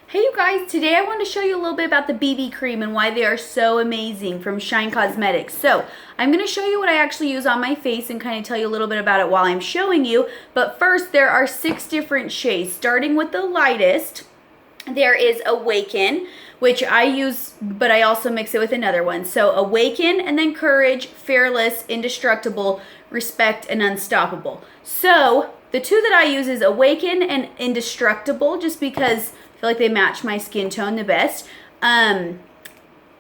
Hey you guys, today I want to show you a little bit about the BB cream and why they are so amazing from Shine Cosmetics. So I'm going to show you what I actually use on my face and kind of tell you a little bit about it while I'm showing you. But first, there are 6 different shades, starting with the lightest. There is Awaken, which I use, but I also mix it with another one. So Awaken, and then Courage, Fearless, Indestructible, Respect, and Unstoppable. So the 2 that I use is Awaken and Indestructible, just because I feel like they match my skin tone the best.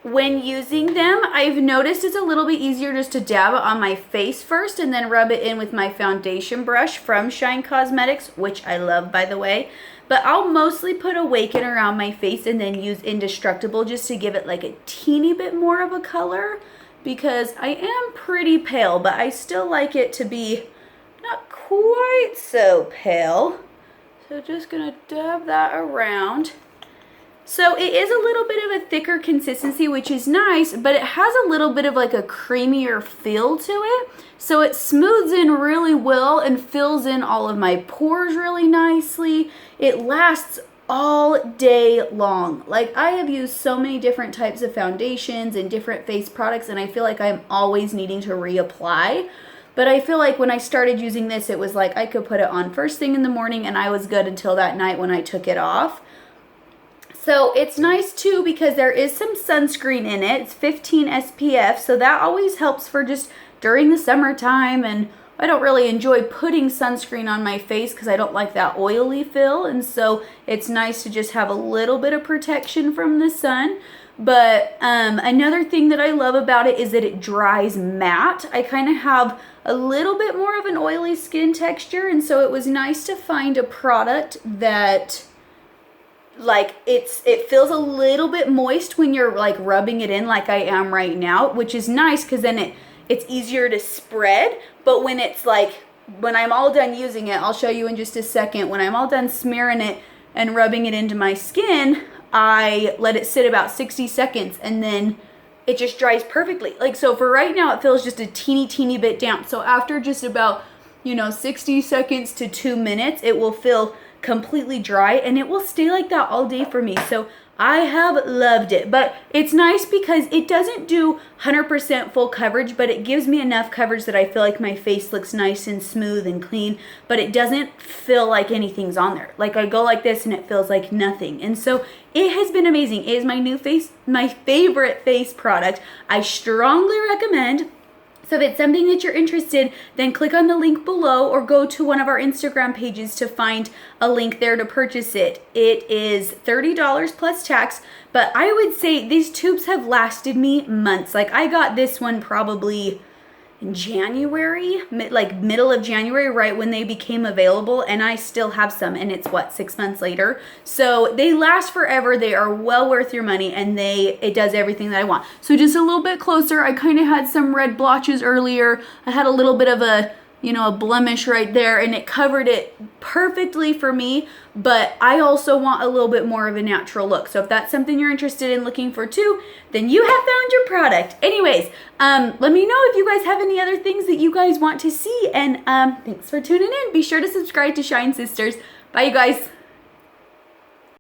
When using them, I've noticed it's a little bit easier just to dab it on my face first and then rub it in with my foundation brush from Shine Cosmetics, which I love, by the way. But I'll mostly put Awaken around my face and then use Indestructible just to give it like a teeny bit more of a color, because I am pretty pale, but I still like it to be not quite so pale. So just gonna dab that around. So it is a little bit of a thicker consistency, which is nice, but it has a little bit of like a creamier feel to it. So it smooths in really well and fills in all of my pores really nicely. It lasts all day long. Like, I have used so many different types of foundations and different face products, and I feel like I'm always needing to reapply. But I feel like when I started using this, it was like I could put it on first thing in the morning and I was good until that night when I took it off. So it's nice too because there is some sunscreen in it. It's 15 SPF, so that always helps for just during the summertime. And I don't really enjoy putting sunscreen on my face because I don't like that oily feel. And so it's nice to just have a little bit of protection from the sun. But another thing that I love about it is that it dries matte. I kind of have a little bit more of an oily skin texture, and so it was nice to find a product that like it feels a little bit moist when you're like rubbing it in like I am right now, which is nice because then it's easier to spread. But when it's like, when I'm all done using it, I'll show you in just a second, when I'm all done smearing it and rubbing it into my skin, I let it sit about 60 seconds and then it just dries perfectly. Like, so for right now, it feels just a teeny bit damp. So after just about, 60 seconds to 2 minutes, it will feel completely dry and it will stay like that all day for me. So I have loved it, but it's nice because it doesn't do 100% full coverage, but it gives me enough coverage that I feel like my face looks nice and smooth and clean, but it doesn't feel like anything's on there. Like, I go like this and it feels like nothing. And so it has been amazing. It is my favorite face product. I strongly recommend. So if it's something that you're interested, then click on the link below or go to one of our Instagram pages to find a link there to purchase it. It is $30 plus tax, but I would say these tubes have lasted me months. Like, I got this one probably in January, like middle of January, right when they became available, and I still have some, and it's 6 months later. So they last forever. They are well worth your money, and it does everything that I want. So just a little bit closer, I kind of had some red blotches earlier. I had a little bit of a blemish right there, and it covered it perfectly for me, but I also want a little bit more of a natural look. So if that's something you're interested in looking for too, then you have found your product. Anyways, let me know if you guys have any other things that you guys want to see, and thanks for tuning in. Be sure to subscribe to Shine Sisters. Bye, you guys.